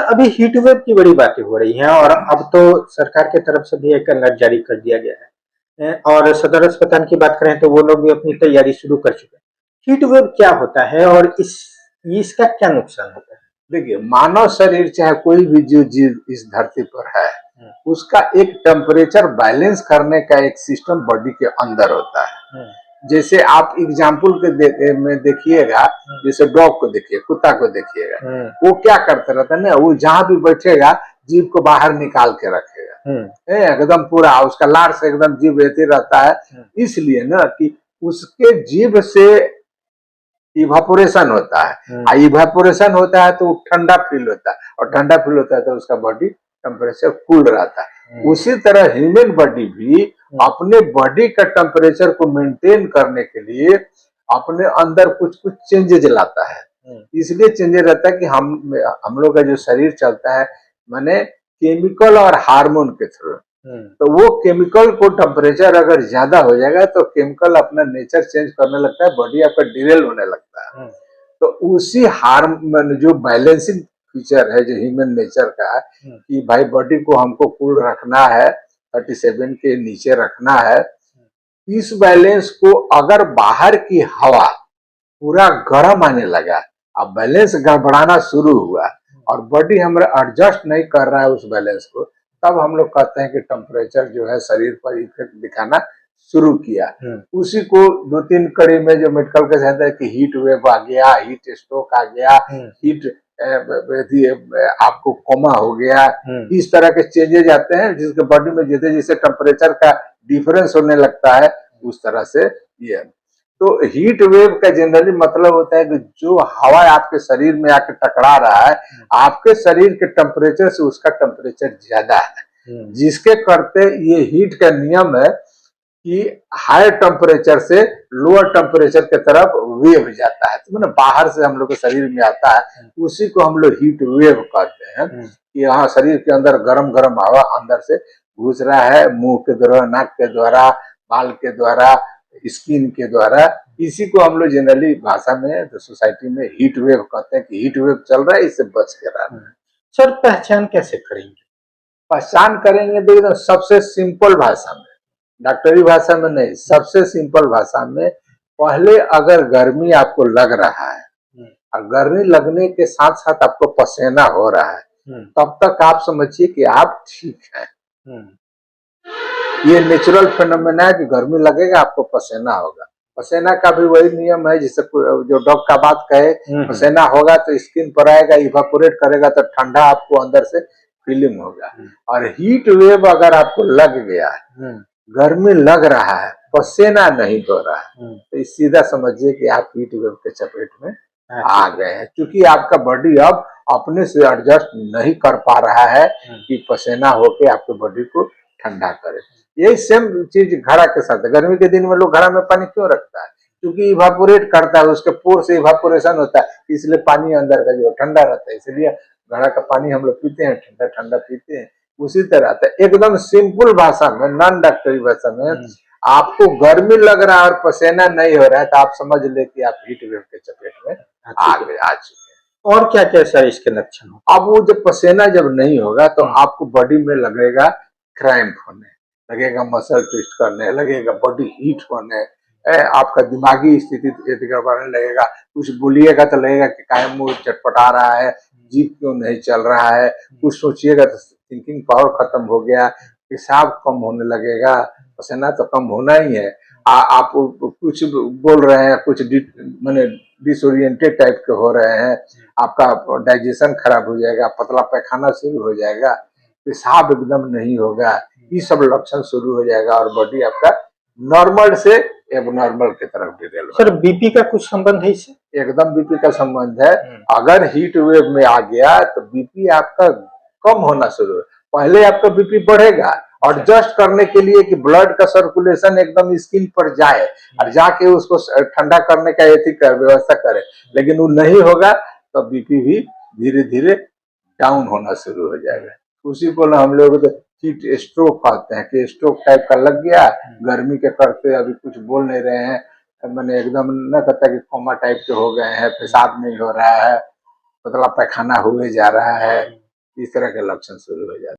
अभी heat wave की बड़ी बातें हो रही हैं और अब तो सरकार की तरफ से भी एक अलर्ट जारी कर दिया गया है। और सदर अस्पताल की बात करें तो वो लोग भी अपनी तैयारी शुरू कर चुके हैं। हीट वेव क्या होता है और इसका क्या नुकसान होता है? देखिए, मानव शरीर चाहे कोई भी जो जीव इस धरती पर है, उसका एक टेम्परेचर बैलेंस करने का एक सिस्टम बॉडी के अंदर होता है। जैसे आप एग्जाम्पल में देखिएगा, जैसे डॉग को देखिए, कुत्ता को देखिएगा, वो क्या करते रहता है ना, वो जहां भी बैठेगा जीभ को बाहर निकाल के रखेगा, एकदम पूरा उसका लार से एकदम जीभ रहते रहता है। इसलिए ना कि उसके जीभ से इवापोरेशन होता है, इवापोरेशन होता है तो ठंडा फील होता है, और ठंडा फील होता है तो उसका बॉडी टेम्परेचर कूल रहता है। उसी तरह ह्यूमन बॉडी भी अपने बॉडी का टेम्परेचर को मेंटेन करने के लिए अपने अंदर कुछ कुछ चेंजेज लाता है। इसलिए चेंजेज रहता है कि हम लोग का जो शरीर चलता है माने केमिकल और हार्मोन के थ्रू। तो वो केमिकल को टेम्परेचर अगर ज्यादा हो जाएगा तो केमिकल अपना नेचर चेंज करने लगता है, बॉडी आपका डिरेल होने लगता है। तो उसी हार्मोन जो बैलेंसिंग फीचर है जो ह्यूमन नेचर का है कि भाई बॉडी को हमको कूल रखना है, 37 के नीचे रखना है, इस बैलेंस को अगर बाहर की हवा पूरा गर्म आने लगा, अब बैलेंस गड़बड़ाना शुरू हुआ और बॉडी हमारा एडजस्ट नहीं कर रहा है उस बैलेंस को, तब हम लोग कहते हैं कि टेम्परेचर जो है शरीर पर इफेक्ट दिखाना शुरू किया। उसी को 2-3 कड़ी में जो मेडिकल के कहते हैं कि हीट वेव आ गया, हीट स्ट्रोक आ गया, हीट आपको कोमा हो गया, इस तरह के चेंजेज आते हैं जिसके बॉडी में जैसे जैसे टेम्परेचर का डिफरेंस होने लगता है उस तरह से ये। तो हीट वेव का जनरली मतलब होता है कि जो हवा आपके शरीर में आके टकरा रहा है, आपके शरीर के टेम्परेचर से उसका टेम्परेचर ज्यादा है, जिसके करते ये हीट का नियम है कि हायर टेम्परेचर से लोअर टेम्परेचर के तरफ वेव जाता है, तो मतलब बाहर से हम लोग के शरीर में आता है, उसी को हम लोग हीट वेव कहते हैं। कि यहाँ शरीर के अंदर गरम गरम हवा अंदर से घुस रहा है, मुंह के द्वारा, नाक के द्वारा, बाल के द्वारा, स्किन के द्वारा, इसी को हम लोग जनरली भाषा में तो सोसाइटी में हीट वेव कहते हैं कि हीट वेव चल रहा है, इससे बच के रहना है। सर पहचान कैसे करेंगे? पहचान करेंगे तो एकदम सबसे सिंपल भाषा में, डॉक्टरी भाषा में नहीं, सबसे सिंपल भाषा में, पहले अगर गर्मी आपको लग रहा है और गर्मी लगने के साथ साथ आपको पसीना हो रहा है, तब तक आप समझिए कि आप ठीक हैं। ये नेचुरल फिनोमेना है कि गर्मी लगेगा आपको पसीना होगा। पसीना का भी वही नियम है जिससे जो डॉग का बात कहे, पसीना होगा तो स्किन पर आएगा, इवापोरेट करेगा तो ठंडा आपको अंदर से फीलिंग होगा। और हीट वेव अगर आपको लग गया है, गर्मी लग रहा है, पसीना नहीं हो रहा है, तो सीधा समझिए कि आप हीट वेव के चपेट में आ गए हैं, क्योंकि आपका बॉडी अब अपने से एडजस्ट नहीं कर पा रहा है कि पसीना होके आपके बॉडी को ठंडा करे। यही सेम चीज घड़ा के साथ है। गर्मी के दिन में लोग घड़ा में पानी क्यों रखता है? क्योंकि इवापोरेट करता है, उसके पोर से इवापोरेशन होता है, इसलिए पानी अंदर का जो ठंडा रहता है, इसलिए घड़ा का पानी हम लोग पीते हैं, ठंडा ठंडा पीते हैं। उसी तरह था, एकदम सिंपल भाषा में, नॉन डॉक्टरी भाषा में, आपको गर्मी लग रहा है और पसीना नहीं हो रहा है तो आप समझ ले कि आप हीट वेव के चपेट में आ चुके। और क्या क्या सर इसके लक्षण? अब वो जब पसीना जब नहीं होगा तो आपको बॉडी में लगेगा क्रैम्प होने लगेगा, मसल ट्विस्ट करने लगेगा, बॉडी हीट होने, आपका दिमागी स्थिति गड़बड़ने लगेगा, कुछ बोलिएगा तो लगेगा कि काहे मुंह चटपटा रहा है, जीभ क्यों नहीं चल रहा है, कुछ सोचिएगा तो थिंकिंग पावर खत्म हो गया, पेशाब कम होने लगेगा, पसीना तो कम होना ही है। आप कुछ बोल रहे हैं, कुछ माने डिसोरिएंटेड टाइप के हो रहे हैं, आपका डाइजेशन खराब हो जाएगा, पतला पैखाना शुरू हो जाएगा, पेशाब एकदम नहीं होगा, ये सब लक्षण शुरू हो जाएगा और बॉडी आपका नॉर्मल से एबनॉर्मल की तरफ डिरेल। सर बीपी का कुछ संबंध है इससे? एकदम बीपी का संबंध है। अगर हीट वेव में आ गया तो बीपी आपका कम होना शुरू है, पहले आपका बीपी बढ़ेगा और एडजस्ट करने के लिए कि ब्लड का सर्कुलेशन एकदम स्किन पर जाए और जाके उसको ठंडा करने का व्यवस्था करे, लेकिन वो नहीं होगा तो बीपी भी धीरे धीरे डाउन होना शुरू हो जाएगा। उसी को हम लोग हीट स्ट्रोक कहते हैं कि स्ट्रोक टाइप का लग गया, गर्मी के करते अभी कुछ बोल नहीं रहे हैं, मैंने एकदम न कहता कि कोमा टाइप के हो गए हैं, पेशाब नहीं हो रहा है, पतला पैखाना हुए जा रहा है, इस तरह के लक्षण शुरू हो जाते हैं।